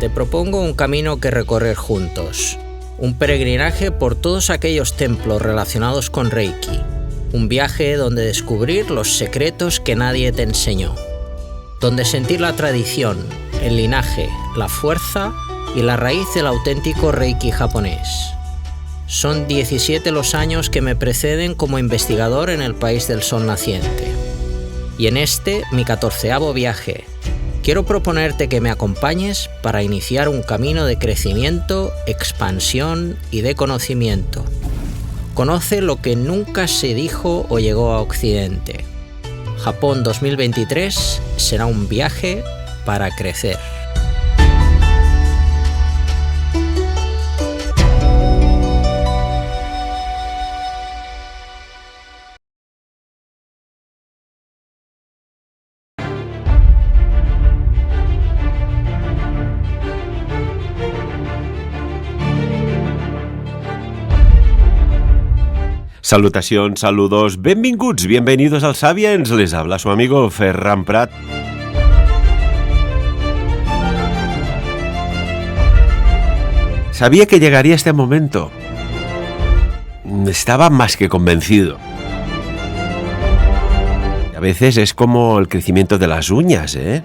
te propongo un camino que recorrer juntos. Un peregrinaje por todos aquellos templos relacionados con Reiki. Un viaje donde descubrir los secretos que nadie te enseñó. Donde sentir la tradición, el linaje, la fuerza y la raíz del auténtico Reiki japonés. Son 17 los años que me preceden como investigador en el país del sol naciente. Y en este, mi 14º viaje, quiero proponerte que me acompañes para iniciar un camino de crecimiento, expansión y de conocimiento. Conoce lo que nunca se dijo o llegó a Occidente. Japón 2023 será un viaje para crecer. Salutacions, saludos, benvinguts, bienvenidos al Sapiens, les habla su amigo Ferran Prat. Sabía que llegaría este momento. Estaba más que convencido. A veces es como el crecimiento de las uñas, ¿eh?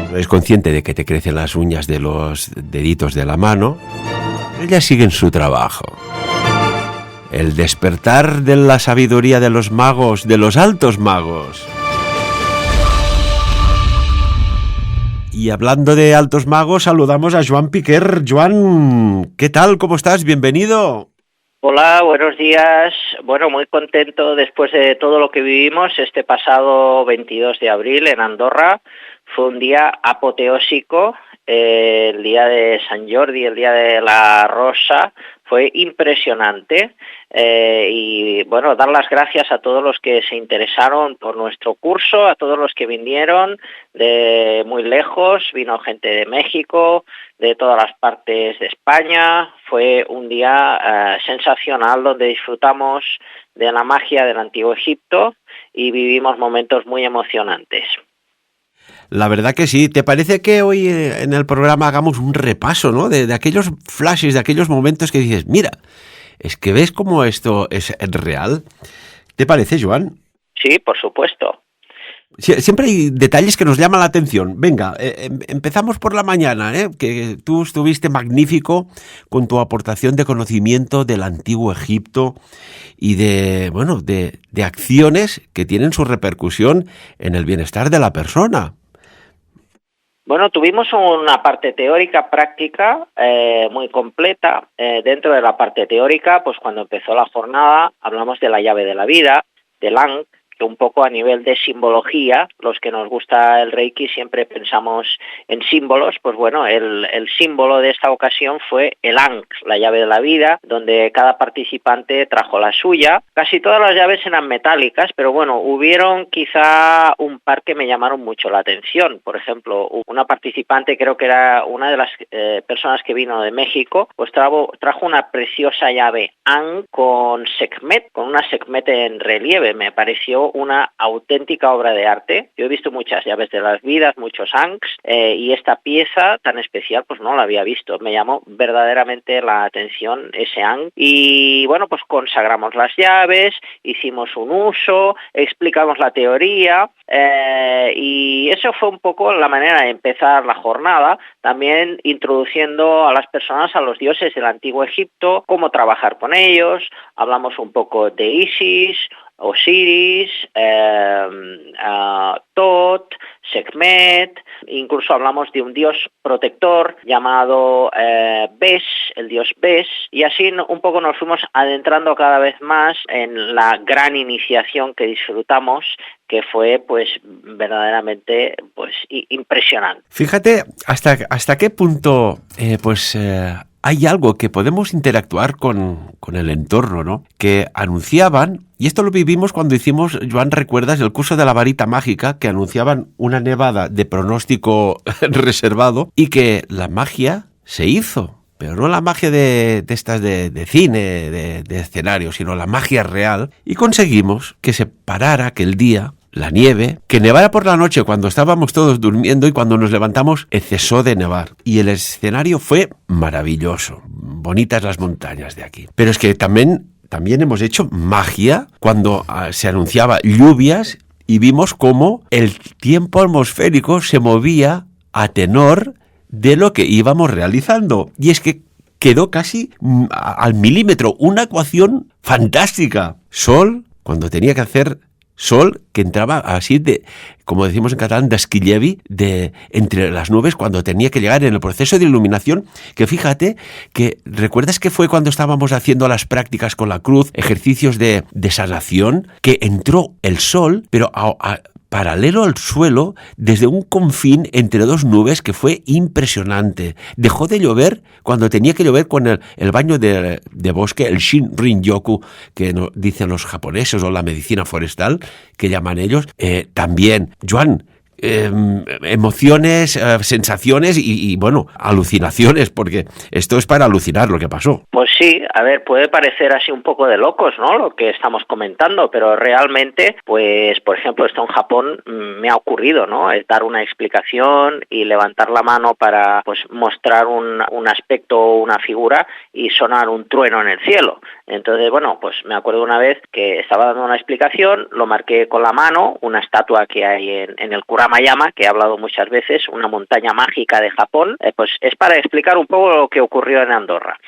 No eres consciente de que te crecen las uñas de los deditos de la mano, ellas siguen su trabajo. El despertar de la sabiduría de los magos, de los altos magos. Y hablando de altos magos, saludamos a Joan Piquer. Joan, ¿qué tal? ¿Cómo estás? Bienvenido. Hola, buenos días. Bueno, muy contento después de todo lo que vivimos este pasado 22 de abril en Andorra. Fue un día apoteósico, el día de Sant Jordi, el día de la Rosa. Fue impresionante y bueno, dar las gracias a todos los que se interesaron por nuestro curso, a todos los que vinieron de muy lejos, vino gente de México, de todas las partes de España. Fue un día sensacional donde disfrutamos de la magia del Antiguo Egipto y vivimos momentos muy emocionantes. La verdad que sí. ¿Te parece que hoy en el programa hagamos un repaso, ¿no? de aquellos flashes, de aquellos momentos que dices, mira, es que ves cómo esto es real? ¿Te parece, Joan? Sí, por supuesto. Siempre hay detalles que nos llaman la atención. Venga, empezamos por la mañana, que tú estuviste magnífico con tu aportación de conocimiento del Antiguo Egipto y de acciones que tienen su repercusión en el bienestar de la persona. Bueno, tuvimos una parte teórica práctica muy completa. Dentro de la parte teórica, pues cuando empezó la jornada, hablamos de la llave de la vida, del Ankh, que un poco a nivel de simbología, los que nos gusta el Reiki siempre pensamos en símbolos, pues bueno, el símbolo de esta ocasión fue el Ankh, la llave de la vida, donde cada participante trajo la suya. Casi todas las llaves eran metálicas, pero bueno, hubieron quizá un par que me llamaron mucho la atención. Por ejemplo, una participante, creo que era una de las personas que vino de México, pues trajo una preciosa llave Ankh con Sekhmet, con una Sekhmet en relieve. Me pareció una auténtica obra de arte. Yo he visto muchas llaves de las vidas, muchos Ankhs, y esta pieza tan especial pues no la había visto. Me llamó verdaderamente la atención ese Ankh. Y bueno, pues consagramos las llaves, hicimos un uso, explicamos la teoría, y eso fue un poco la manera de empezar la jornada, también introduciendo a las personas a los dioses del Antiguo Egipto, cómo trabajar con ellos. Hablamos un poco de Isis, Osiris, Tot, Sekhmet, incluso hablamos de un dios protector llamado Bes, el dios Bes, y así un poco nos fuimos adentrando cada vez más en la gran iniciación que disfrutamos, que fue pues verdaderamente pues impresionante. Fíjate hasta qué punto hay algo que podemos interactuar con el entorno, ¿no? Que anunciaban, y esto lo vivimos cuando hicimos, Joan, ¿recuerdas el curso de la varita mágica? Que anunciaban una nevada de pronóstico reservado y que la magia se hizo. Pero no la magia de estas de cine, de escenario, sino la magia real. Y conseguimos que se parara aquel día la nieve, que nevara por la noche cuando estábamos todos durmiendo y cuando nos levantamos cesó de nevar. Y el escenario fue maravilloso. Bonitas las montañas de aquí. Pero es que también hemos hecho magia cuando se anunciaba lluvias y vimos cómo el tiempo atmosférico se movía a tenor de lo que íbamos realizando. Y es que quedó casi al milímetro, una ecuación fantástica. Sol, cuando tenía que hacer sol, que entraba así como decimos en catalán, d'esquillevi, entre las nubes, cuando tenía que llegar en el proceso de iluminación, que fíjate, que ¿recuerdas que fue cuando estábamos haciendo las prácticas con la cruz, ejercicios de sanación, que entró el sol, pero paralelo al suelo, desde un confín entre dos nubes que fue impresionante? Dejó de llover cuando tenía que llover con el baño de bosque, el Shinrin-yoku, que dicen los japoneses, o la medicina forestal, que llaman ellos. También, Joan, emociones, sensaciones y bueno, alucinaciones, porque esto es para alucinar lo que pasó. Pues sí, a ver, puede parecer así un poco de locos, ¿no?, lo que estamos comentando, pero realmente, pues, por ejemplo, esto en Japón me ha ocurrido, ¿no?, es dar una explicación y levantar la mano para, pues, mostrar un aspecto o una figura y sonar un trueno en el cielo. Entonces, bueno, pues me acuerdo una vez que estaba dando una explicación, lo marqué con la mano, una estatua que hay en el Kuramayama, que he hablado muchas veces, una montaña mágica de Japón, pues es para explicar un poco lo que ocurrió en Andorra.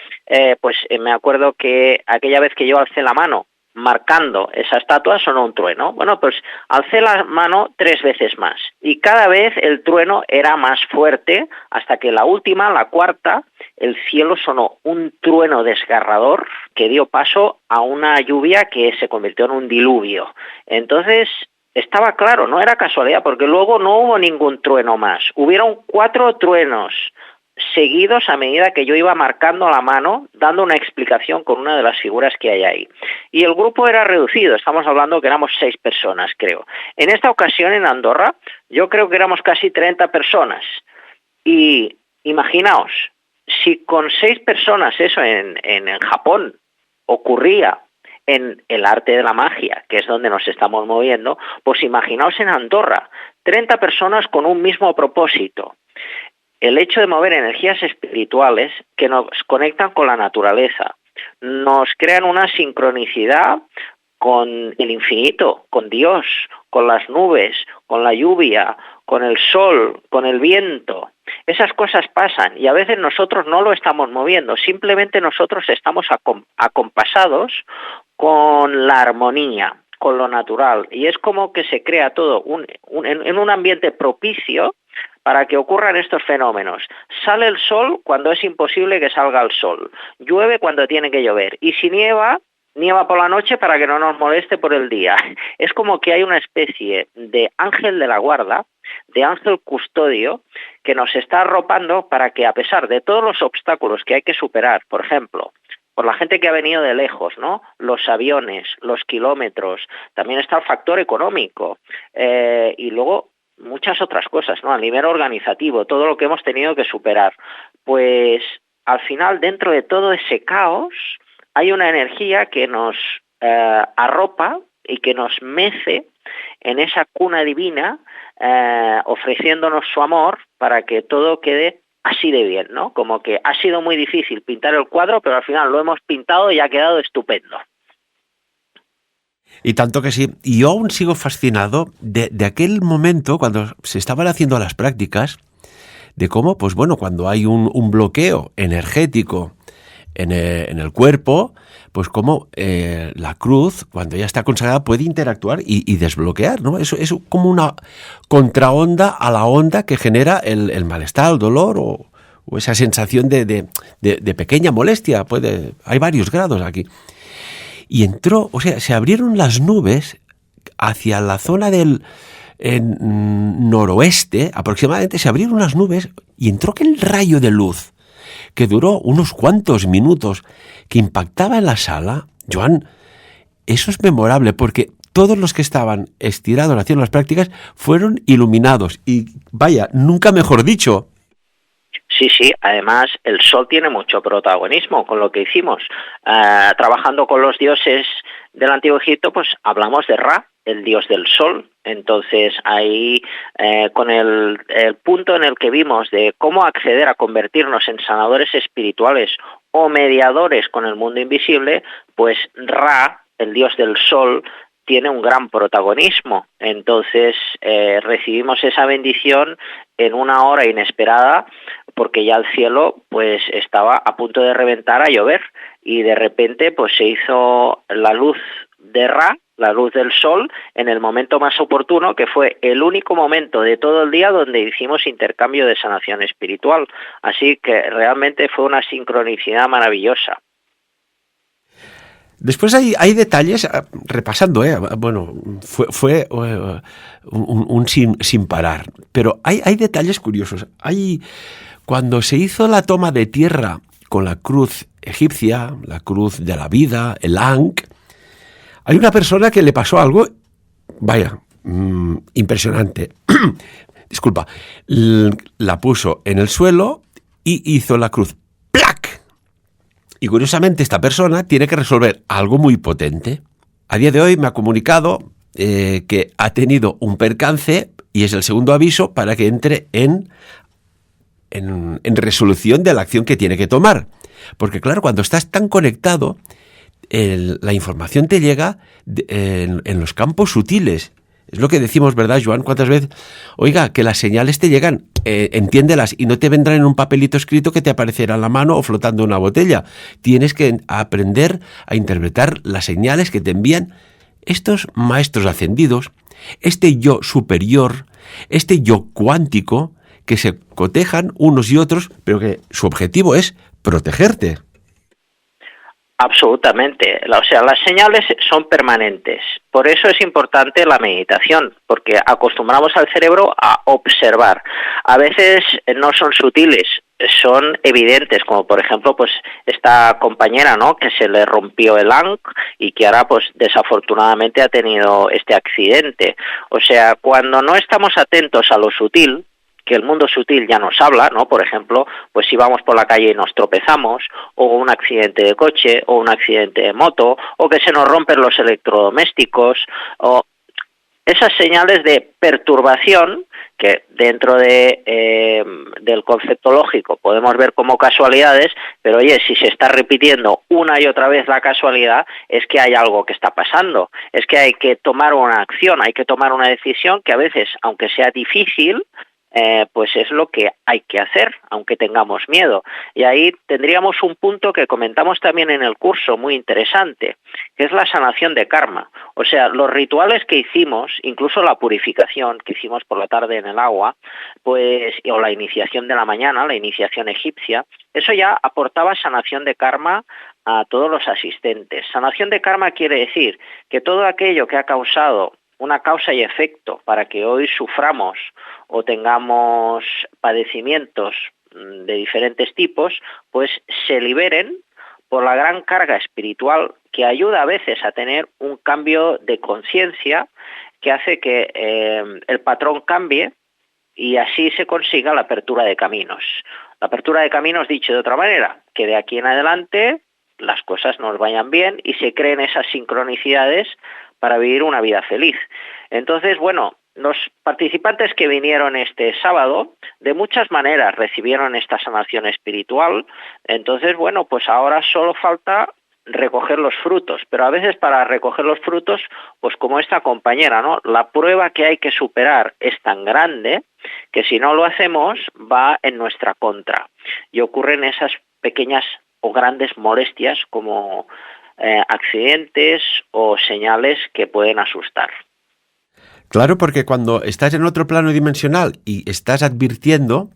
Me acuerdo que aquella vez que yo alcé la mano marcando esa estatua sonó un trueno. Bueno, pues alcé la mano 3 veces más y cada vez el trueno era más fuerte hasta que la última, la cuarta, el cielo sonó un trueno desgarrador que dio paso a una lluvia que se convirtió en un diluvio. Entonces estaba claro, no era casualidad, porque luego no hubo ningún trueno más. Hubieron 4 truenos seguidos a medida que yo iba marcando la mano, dando una explicación con una de las figuras que hay ahí. Y el grupo era reducido, estamos hablando que éramos 6 personas, creo. En esta ocasión en Andorra, yo creo que éramos casi 30 personas. Y imaginaos, si con 6 personas eso en Japón ocurría en el arte de la magia, que es donde nos estamos moviendo, pues imaginaos en Andorra, 30 personas con un mismo propósito. El hecho de mover energías espirituales que nos conectan con la naturaleza, nos crean una sincronicidad con el infinito, con Dios, con las nubes, con la lluvia, con el sol, con el viento. Esas cosas pasan y a veces nosotros no lo estamos moviendo, simplemente nosotros estamos acompasados con la armonía, con lo natural. Y es como que se crea todo en un ambiente propicio para que ocurran estos fenómenos. Sale el sol cuando es imposible que salga el sol. Llueve cuando tiene que llover. Y si nieva, nieva por la noche para que no nos moleste por el día. Es como que hay una especie de ángel de la guarda, de ángel custodio, que nos está arropando para que, a pesar de todos los obstáculos que hay que superar, por ejemplo, por la gente que ha venido de lejos, ¿no?, los aviones, los kilómetros, también está el factor económico, y luego muchas otras cosas, ¿no?, a nivel organizativo, todo lo que hemos tenido que superar. Pues al final, dentro de todo ese caos, hay una energía que nos arropa y que nos mece en esa cuna divina, ofreciéndonos su amor para que todo quede así de bien, ¿no? Como que ha sido muy difícil pintar el cuadro, pero al final lo hemos pintado y ha quedado estupendo. Y tanto que sí. Y yo aún sigo fascinado de aquel momento cuando se estaban haciendo las prácticas, de cómo, pues bueno, cuando hay un bloqueo energético en el cuerpo, pues cómo la cruz, cuando ya está consagrada, puede interactuar y desbloquear, ¿no? Eso es como una contraonda a la onda que genera el malestar, el dolor o esa sensación de pequeña molestia. Hay varios grados aquí. Y entró, o sea, se abrieron las nubes hacia la zona del noroeste, aproximadamente, se abrieron las nubes y entró aquel rayo de luz que duró unos cuantos minutos, que impactaba en la sala. Joan, eso es memorable porque todos los que estaban estirados haciendo las prácticas fueron iluminados y, vaya, nunca mejor dicho. Sí, además el sol tiene mucho protagonismo con lo que hicimos. Trabajando con los dioses del Antiguo Egipto, pues hablamos de Ra, el dios del sol, Entonces ahí con el punto en el que vimos de cómo acceder a convertirnos en sanadores espirituales o mediadores con el mundo invisible, pues Ra, el dios del sol, tiene un gran protagonismo. Entonces recibimos esa bendición en una hora inesperada, porque ya el cielo pues estaba a punto de reventar a llover y de repente pues se hizo la luz de Ra, la luz del sol, en el momento más oportuno, que fue el único momento de todo el día donde hicimos intercambio de sanación espiritual. Así que realmente fue una sincronicidad maravillosa. Después hay detalles, repasando, bueno, fue un sin parar, pero hay detalles curiosos. Cuando se hizo la toma de tierra con la cruz egipcia, la cruz de la vida, el Ankh, hay una persona que le pasó algo, vaya, impresionante. Disculpa, la puso en el suelo y hizo la cruz. ¡Plac! Y curiosamente esta persona tiene que resolver algo muy potente. A día de hoy me ha comunicado que ha tenido un percance y es el segundo aviso para que entre en resolución de la acción que tiene que tomar. Porque claro, cuando estás tan conectado, la información te llega en los campos sutiles. Es lo que decimos, ¿verdad, Joan? ¿Cuántas veces? Oiga, que las señales te llegan, entiéndelas, y no te vendrán en un papelito escrito que te aparecerá en la mano o flotando en una botella. Tienes que aprender a interpretar las señales que te envían estos maestros ascendidos, este yo superior, este yo cuántico, que se cotejan unos y otros, pero que su objetivo es protegerte. Absolutamente. O sea, las señales son permanentes. Por eso es importante la meditación, porque acostumbramos al cerebro a observar. A veces no son sutiles, son evidentes, como por ejemplo pues esta compañera, ¿no?, que se le rompió el ankh y que ahora pues desafortunadamente ha tenido este accidente. O sea, cuando no estamos atentos a lo sutil, que el mundo sutil ya nos habla, ¿no? Por ejemplo, pues si vamos por la calle y nos tropezamos, o un accidente de coche, o un accidente de moto, o que se nos rompen los electrodomésticos, o esas señales de perturbación que dentro del concepto lógico podemos ver como casualidades, pero oye, si se está repitiendo una y otra vez la casualidad, es que hay algo que está pasando, es que hay que tomar una acción, hay que tomar una decisión que a veces, aunque sea difícil, pues es lo que hay que hacer, aunque tengamos miedo. Y ahí tendríamos un punto que comentamos también en el curso, muy interesante, que es la sanación de karma. O sea, los rituales que hicimos, incluso la purificación que hicimos por la tarde en el agua, pues, o la iniciación de la mañana, la iniciación egipcia, eso ya aportaba sanación de karma a todos los asistentes. Sanación de karma quiere decir que todo aquello que ha causado una causa y efecto para que hoy suframos o tengamos padecimientos de diferentes tipos, pues se liberen por la gran carga espiritual que ayuda a veces a tener un cambio de conciencia que hace que el patrón cambie y así se consiga la apertura de caminos. La apertura de caminos, dicho de otra manera, que de aquí en adelante las cosas nos vayan bien y se creen esas sincronicidades para vivir una vida feliz. Entonces, bueno, los participantes que vinieron este sábado, de muchas maneras recibieron esta sanación espiritual. Entonces, bueno, pues ahora solo falta recoger los frutos, pero a veces para recoger los frutos, pues como esta compañera, ¿no?, la prueba que hay que superar es tan grande que si no lo hacemos va en nuestra contra y ocurren esas pequeñas o grandes molestias como accidentes o señales que pueden asustar. Claro, porque cuando estás en otro plano dimensional y estás advirtiendo,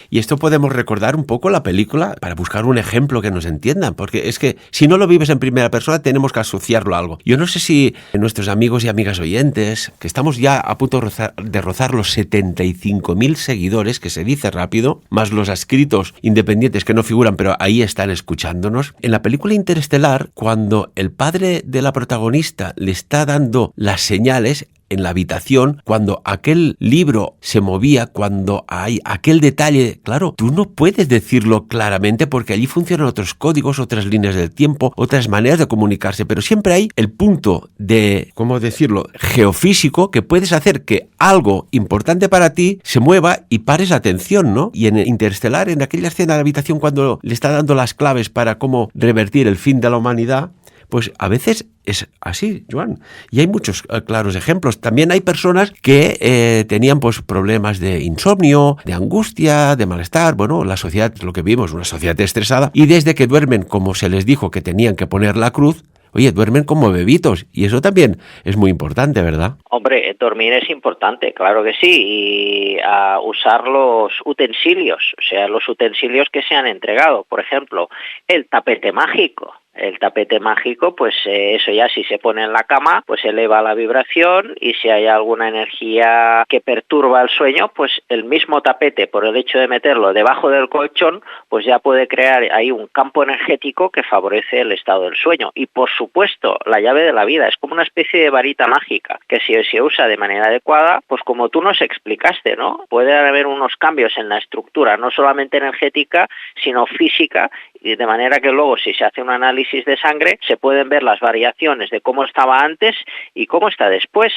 y esto podemos recordar un poco la película para buscar un ejemplo que nos entiendan, porque es que si no lo vives en primera persona tenemos que asociarlo a algo. Yo no sé si nuestros amigos y amigas oyentes, que estamos ya a punto de rozar los 75.000 seguidores, que se dice rápido, más los adscritos independientes que no figuran, pero ahí están escuchándonos. En la película Interestelar, cuando el padre de la protagonista le está dando las señales, en la habitación, cuando aquel libro se movía, cuando hay aquel detalle, claro, tú no puedes decirlo claramente porque allí funcionan otros códigos, otras líneas del tiempo, otras maneras de comunicarse, pero siempre hay el punto de, ¿cómo decirlo?, geofísico que puedes hacer que algo importante para ti se mueva y pares la atención, ¿no? Y en Interestelar, en aquella escena de la habitación cuando le está dando las claves para cómo revertir el fin de la humanidad, pues a veces es así, Joan. Y hay muchos claros ejemplos. También hay personas que tenían pues problemas de insomnio, de angustia, de malestar. Bueno, la sociedad, lo que vivimos, una sociedad estresada. Y desde que duermen, como se les dijo que tenían que poner la cruz, oye, duermen como bebitos. Y eso también es muy importante, ¿verdad? Hombre, dormir es importante, claro que sí. Y a usar los utensilios, o sea, los utensilios que se han entregado. Por ejemplo, el tapete mágico. El tapete mágico, pues eso ya si se pone en la cama, pues eleva la vibración y si hay alguna energía que perturba el sueño, pues el mismo tapete, por el hecho de meterlo debajo del colchón, pues ya puede crear ahí un campo energético que favorece el estado del sueño. Y por supuesto, la llave de la vida es como una especie de varita mágica, que si se usa de manera adecuada, pues como tú nos explicaste, ¿no? Puede haber unos cambios en la estructura, no solamente energética, sino física, y de manera que luego si se hace un análisis de sangre se pueden ver las variaciones de cómo estaba antes y cómo está después.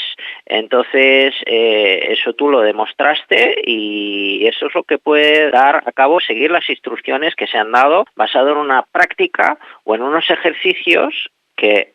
Entonces eso tú lo demostraste y eso es lo que puede dar a cabo, seguir las instrucciones que se han dado basado en una práctica o en unos ejercicios que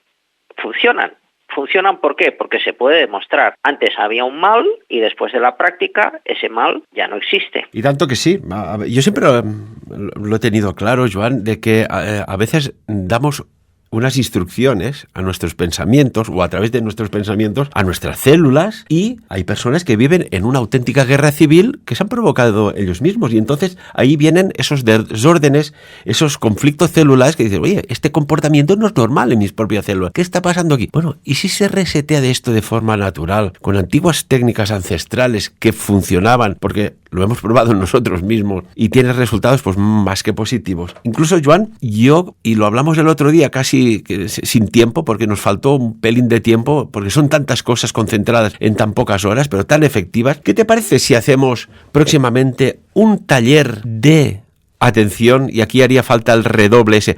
funcionan. ¿Funcionan por qué? Porque se puede demostrar. Antes había un mal y después de la práctica ese mal ya no existe. Y tanto que sí. Yo siempre lo he tenido claro, Joan, de que a veces damos unas instrucciones a nuestros pensamientos o a través de nuestros pensamientos a nuestras células y hay personas que viven en una auténtica guerra civil que se han provocado ellos mismos y entonces ahí vienen esos desórdenes, esos conflictos celulares que dicen, oye, este comportamiento no es normal en mis propias células. ¿Qué está pasando aquí? Bueno, ¿y si se resetea de esto de forma natural, con antiguas técnicas ancestrales que funcionaban? Porque lo hemos probado nosotros mismos y tiene resultados pues más que positivos. Incluso, Joan, yo, y lo hablamos el otro día casi sin tiempo, porque nos faltó un pelín de tiempo, porque son tantas cosas concentradas en tan pocas horas, pero tan efectivas. ¿Qué te parece si hacemos próximamente un taller de atención? Y aquí haría falta el redoble ese.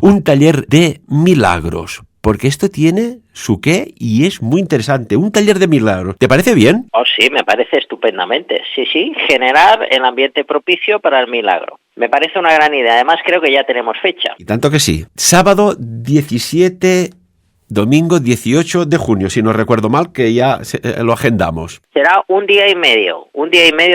Un taller de milagros. Porque esto tiene su qué y es muy interesante. Un taller de milagros. ¿Te parece bien? Oh, sí, me parece estupendamente. Sí, generar el ambiente propicio para el milagro. Me parece una gran idea. Además, creo que ya tenemos fecha. Y tanto que sí. Sábado 17, domingo 18 de junio, si no recuerdo mal, que ya lo agendamos. Será un día y medio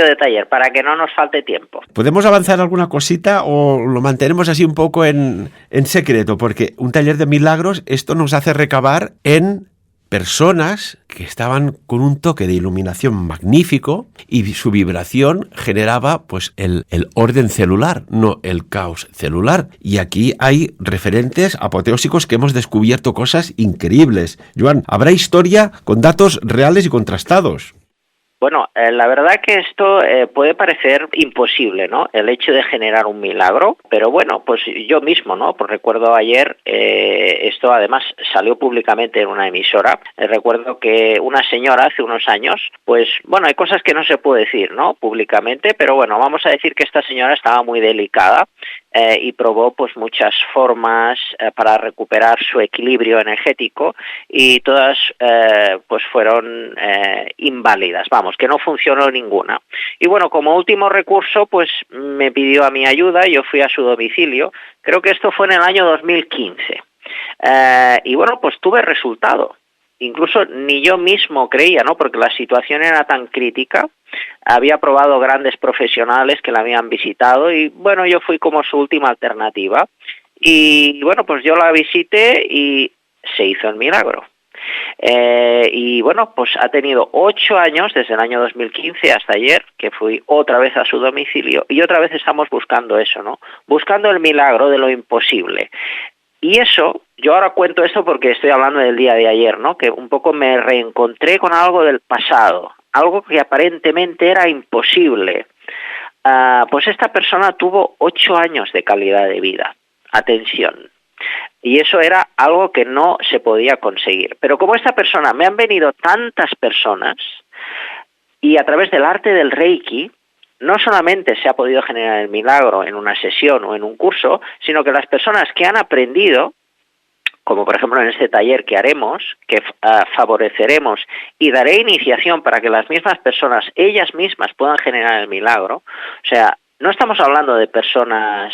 de taller, para que no nos falte tiempo. ¿Podemos avanzar alguna cosita o lo mantenemos así un poco en secreto? Porque un taller de milagros, esto nos hace recabar en personas que estaban con un toque de iluminación magnífico y su vibración generaba pues el orden celular, no el caos celular. Y aquí hay referentes apoteósicos que hemos descubierto cosas increíbles. Joan, habrá historia con datos reales y contrastados. Bueno, la verdad que esto puede parecer imposible, ¿no? El hecho de generar un milagro, pero bueno, pues yo mismo, ¿no? Pues recuerdo ayer, esto además salió públicamente en una emisora, recuerdo que una señora hace unos años, pues bueno, hay cosas que no se puede decir, ¿no? Públicamente, pero bueno, vamos a decir que esta señora estaba muy delicada, y probó pues muchas formas para recuperar su equilibrio energético y todas pues fueron inválidas, vamos, que no funcionó ninguna. Y bueno, como último recurso pues me pidió a mi ayuda, yo fui a su domicilio, creo que esto fue en el año 2015, y bueno, pues tuve resultado. Incluso ni yo mismo creía, ¿no? Porque la situación era tan crítica. Había probado grandes profesionales que la habían visitado y, bueno, yo fui como su última alternativa. Y, bueno, pues yo la visité y se hizo el milagro. Y, bueno, pues ha tenido 8 años, desde el año 2015 hasta ayer, que fui otra vez a su domicilio y otra vez estamos buscando eso, ¿no? Buscando el milagro de lo imposible. Y eso, yo ahora cuento esto porque estoy hablando del día de ayer, ¿no? Que un poco me reencontré con algo del pasado, algo que aparentemente era imposible. Pues esta persona tuvo 8 años de calidad de vida. Atención. Y eso era algo que no se podía conseguir. Pero como esta persona, me han venido tantas personas, y a través del arte del Reiki, no solamente se ha podido generar el milagro en una sesión o en un curso, sino que las personas que han aprendido, como por ejemplo en este taller que haremos, que favoreceremos y daré iniciación para que las mismas personas, ellas mismas, puedan generar el milagro. O sea, no estamos hablando de personas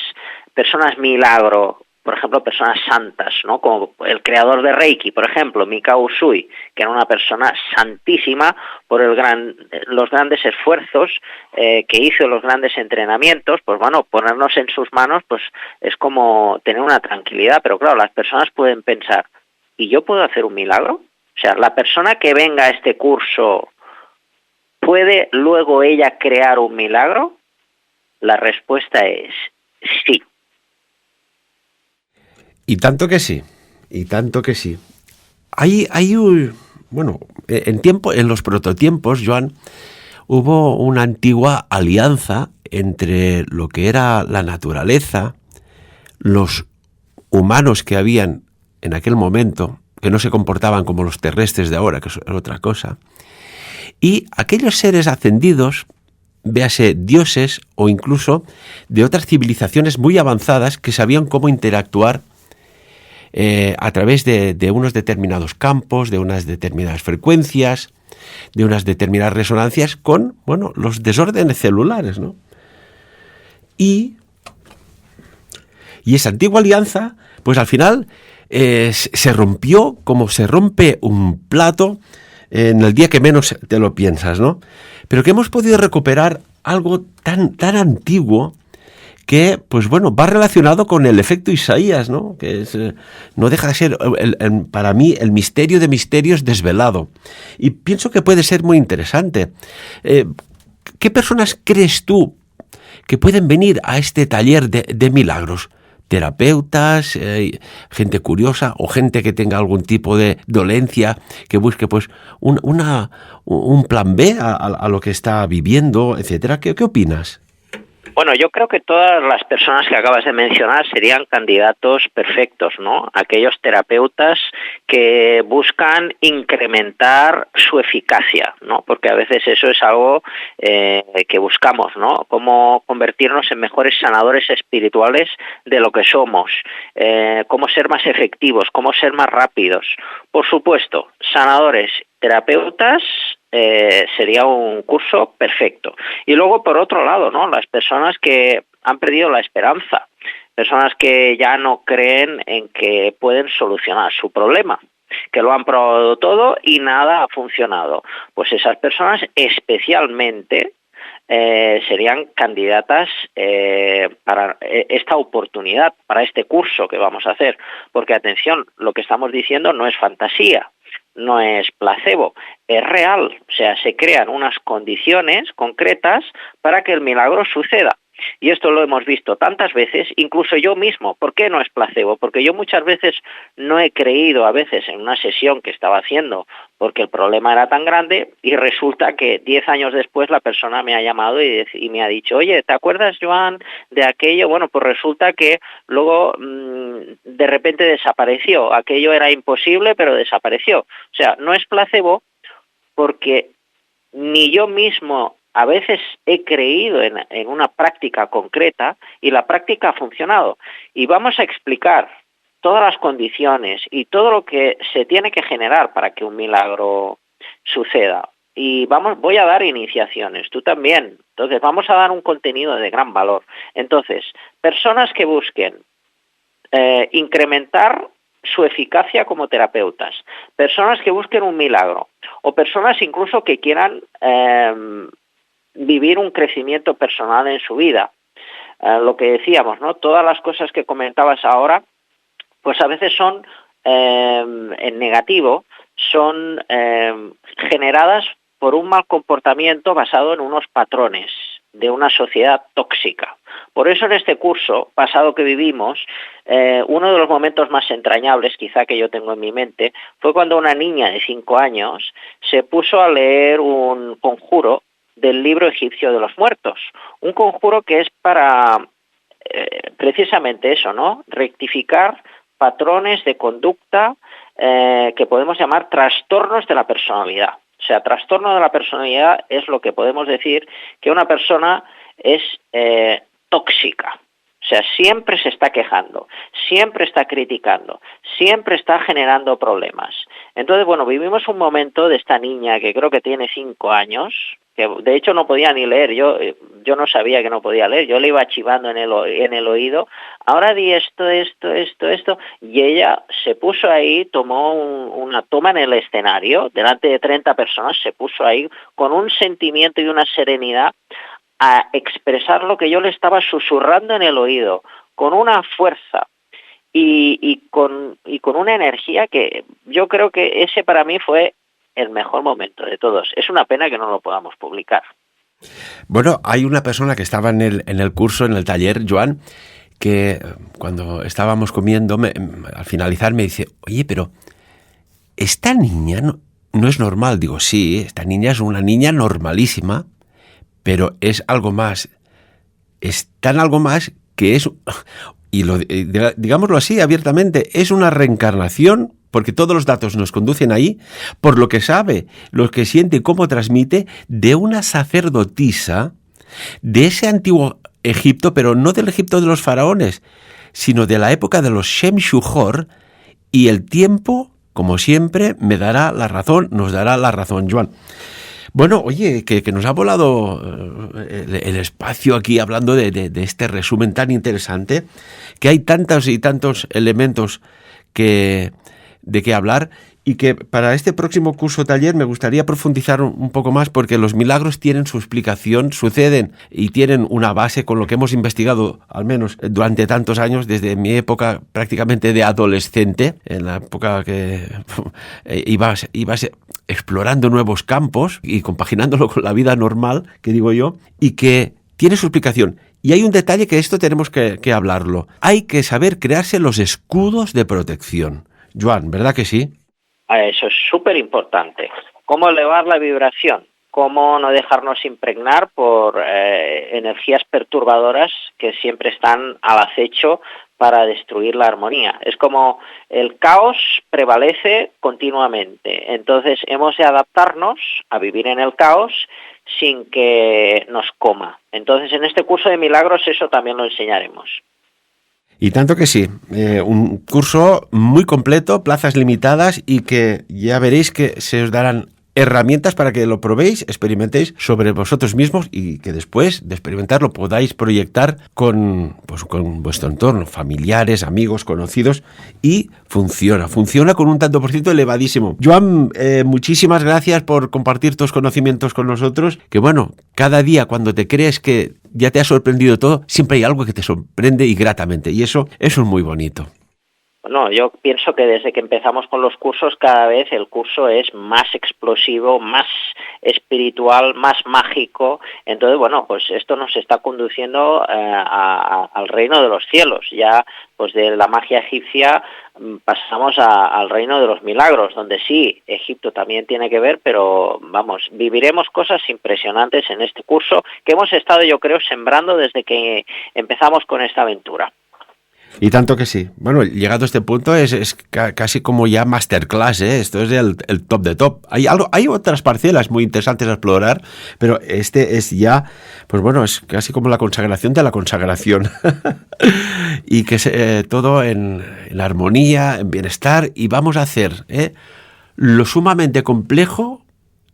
milagro, por ejemplo, personas santas, ¿no? Como el creador de Reiki, por ejemplo, Mikao Usui, que era una persona santísima por los grandes esfuerzos que hizo, los grandes entrenamientos. Pues bueno, ponernos en sus manos pues es como tener una tranquilidad, pero claro, las personas pueden pensar, ¿y yo puedo hacer un milagro? O sea, la persona que venga a este curso, ¿puede luego ella crear un milagro? La respuesta es sí. Y tanto que sí, y tanto que sí. Bueno, en los prototiempos, Joan, hubo una antigua alianza entre lo que era la naturaleza, los humanos que habían en aquel momento, que no se comportaban como los terrestres de ahora, que es otra cosa, y aquellos seres ascendidos, véase dioses o incluso de otras civilizaciones muy avanzadas que sabían cómo interactuar a través de unos determinados campos, de unas determinadas frecuencias, de unas determinadas resonancias con, bueno, los desórdenes celulares, ¿no? Y esa antigua alianza, pues al final se rompió como se rompe un plato en el día que menos te lo piensas, ¿no? Pero que hemos podido recuperar algo tan antiguo que, pues bueno, va relacionado con el efecto Isaías, ¿no? Que es, no deja de ser, para mí, el misterio de misterios desvelado. Y pienso que puede ser muy interesante. ¿Qué personas crees tú que pueden venir a este taller de milagros? ¿Terapeutas, gente curiosa o gente que tenga algún tipo de dolencia, que busque pues un plan B a lo que está viviendo, etcétera? ¿Qué opinas? Bueno, yo creo que todas las personas que acabas de mencionar serían candidatos perfectos, ¿no? Aquellos terapeutas que buscan incrementar su eficacia, ¿no? Porque a veces eso es algo que buscamos, ¿no? Cómo convertirnos en mejores sanadores espirituales de lo que somos, cómo ser más efectivos, cómo ser más rápidos. Por supuesto, sanadores, terapeutas, sería un curso perfecto. Y luego, por otro lado, ¿no? Las personas que han perdido la esperanza, personas que ya no creen en que pueden solucionar su problema, que lo han probado todo y nada ha funcionado. Pues esas personas especialmente serían candidatas para esta oportunidad, para este curso que vamos a hacer. Porque, atención, lo que estamos diciendo no es fantasía, no es placebo, es real. O sea, se crean unas condiciones concretas para que el milagro suceda. Y esto lo hemos visto tantas veces, incluso yo mismo. ¿Por qué no es placebo? Porque yo muchas veces no he creído a veces en una sesión que estaba haciendo porque el problema era tan grande, y resulta que 10 años después la persona me ha llamado y me ha dicho, oye, ¿te acuerdas, Joan, de aquello? Bueno, pues resulta que luego de repente desapareció. Aquello era imposible, pero desapareció. O sea, no es placebo porque ni yo mismo a veces he creído en una práctica concreta y la práctica ha funcionado. Y vamos a explicar todas las condiciones y todo lo que se tiene que generar para que un milagro suceda. Y voy a dar iniciaciones, tú también. Entonces vamos a dar un contenido de gran valor. Entonces, personas que busquen incrementar su eficacia como terapeutas, personas que busquen un milagro, o personas incluso que quieran vivir un crecimiento personal en su vida. Lo que decíamos, ¿no? Todas las cosas que comentabas ahora, pues a veces son en negativo, son generadas por un mal comportamiento basado en unos patrones de una sociedad tóxica. Por eso en este curso pasado que vivimos, uno de los momentos más entrañables quizá que yo tengo en mi mente fue cuando una niña de 5 años se puso a leer un conjuro del libro egipcio de los muertos, un conjuro que es para precisamente eso, ¿no? Rectificar patrones de conducta que podemos llamar trastornos de la personalidad. O sea, trastorno de la personalidad es lo que podemos decir que una persona es tóxica. O sea, siempre se está quejando, siempre está criticando, siempre está generando problemas. Entonces, bueno, vivimos un momento de esta niña que creo que tiene 5 años, que de hecho no podía ni leer, yo no sabía que no podía leer, yo le iba chivando en el oído, ahora di esto, y ella se puso ahí, tomó una toma en el escenario, delante de 30 personas, se puso ahí con un sentimiento y una serenidad a expresar lo que yo le estaba susurrando en el oído, con una fuerza y con una energía que yo creo que ese para mí fue el mejor momento de todos. Es una pena que no lo podamos publicar. Bueno, hay una persona que estaba en el curso, en el taller, Joan, que cuando estábamos comiendo, al finalizar me dice, oye, pero esta niña no es normal. Digo, sí, esta niña es una niña normalísima, pero es algo más, es tan algo más que es, digámoslo así abiertamente, es una reencarnación, porque todos los datos nos conducen ahí, por lo que sabe, lo que siente y cómo transmite, de una sacerdotisa de ese antiguo Egipto, pero no del Egipto de los faraones, sino de la época de los Shem-Shuhor, y el tiempo, como siempre, nos dará la razón, Joan. Bueno, oye, que nos ha volado el espacio aquí hablando de este resumen tan interesante, que hay tantos y tantos elementos de qué hablar, y que para este próximo curso taller me gustaría profundizar un poco más, porque los milagros tienen su explicación, suceden y tienen una base con lo que hemos investigado, al menos durante tantos años, desde mi época prácticamente de adolescente, en la época que ibas explorando nuevos campos y compaginándolo con la vida normal, que digo yo, y que tiene su explicación. Y hay un detalle que esto tenemos que hablarlo. Hay que saber crearse los escudos de protección. Joan, ¿verdad que sí? Eso es súper importante. ¿Cómo elevar la vibración? ¿Cómo no dejarnos impregnar por energías perturbadoras que siempre están al acecho para destruir la armonía? Es como el caos prevalece continuamente. Entonces hemos de adaptarnos a vivir en el caos sin que nos coma. Entonces en este curso de milagros eso también lo enseñaremos. Y tanto que sí, un curso muy completo, plazas limitadas, y que ya veréis que se os darán herramientas para que lo probéis, experimentéis sobre vosotros mismos, y que después de experimentarlo podáis proyectar con vuestro entorno, familiares, amigos, conocidos, y funciona con un tanto por ciento elevadísimo. Joan, muchísimas gracias por compartir tus conocimientos con nosotros, que bueno, cada día cuando te crees que ya te ha sorprendido todo, siempre hay algo que te sorprende y gratamente, y eso es muy bonito. Bueno, yo pienso que desde que empezamos con los cursos, cada vez el curso es más explosivo, más espiritual, más mágico. Entonces, bueno, pues esto nos está conduciendo al reino de los cielos. Ya, pues de la magia egipcia pasamos al reino de los milagros, donde sí, Egipto también tiene que ver, pero vamos, viviremos cosas impresionantes en este curso que hemos estado, yo creo, sembrando desde que empezamos con esta aventura. Y tanto que sí. Bueno, llegado a este punto es casi como ya masterclass, ¿eh? Esto es el top de top. Hay otras parcelas muy interesantes a explorar, pero este es ya, pues bueno, es casi como la consagración de la consagración. Y que todo en armonía, en bienestar, y vamos a hacer lo sumamente complejo,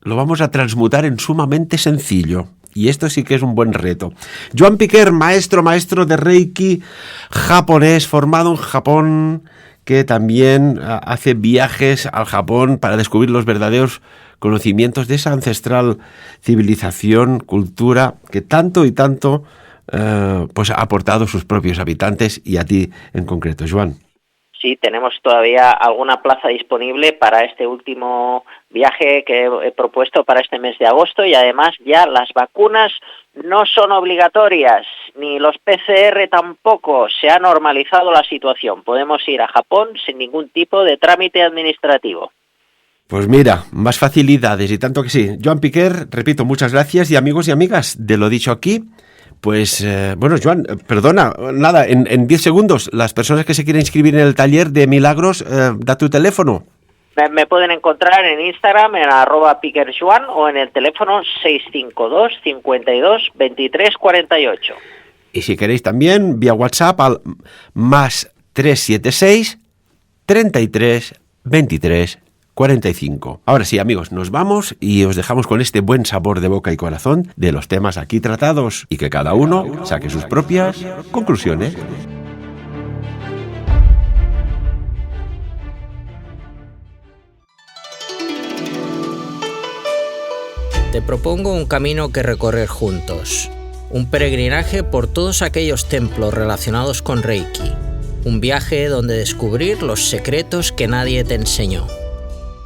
lo vamos a transmutar en sumamente sencillo. Y esto sí que es un buen reto. Joan Piquer, maestro de Reiki japonés, formado en Japón, que también hace viajes al Japón para descubrir los verdaderos conocimientos de esa ancestral civilización, cultura, que tanto y tanto pues ha aportado a sus propios habitantes y a ti en concreto, Joan. Sí, tenemos todavía alguna plaza disponible para este último viaje que he propuesto para este mes de agosto, y además ya las vacunas no son obligatorias, ni los PCR tampoco. Se ha normalizado la situación. Podemos ir a Japón sin ningún tipo de trámite administrativo. Pues mira, más facilidades y tanto que sí. Joan Piquer, repito, muchas gracias, y amigos y amigas, de lo dicho aquí, Pues, bueno, Joan, perdona, nada, en 10 segundos, las personas que se quieren inscribir en el taller de milagros, da tu teléfono. Me pueden encontrar en Instagram, en @piquerjoan o en el teléfono 652 52 23 48. Y si queréis también, vía WhatsApp al más 376 33 23 45. Ahora sí, amigos, nos vamos y os dejamos con este buen sabor de boca y corazón de los temas aquí tratados y que cada uno saque sus propias conclusiones. Te propongo un camino que recorrer juntos, un peregrinaje por todos aquellos templos relacionados con Reiki, un viaje donde descubrir los secretos que nadie te enseñó,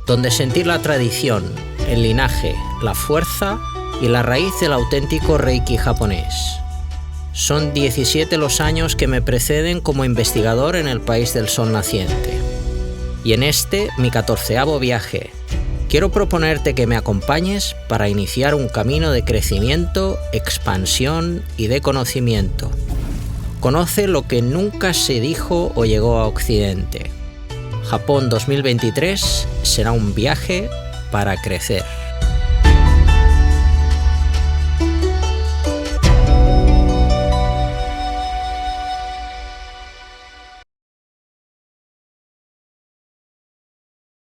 donde sentir la tradición, el linaje, la fuerza y la raíz del auténtico Reiki japonés. Son 17 los años que me preceden como investigador en el país del sol naciente. Y en este, mi 14º viaje, quiero proponerte que me acompañes para iniciar un camino de crecimiento, expansión y de conocimiento. Conoce lo que nunca se dijo o llegó a Occidente. Japón 2023 será un viaje para crecer.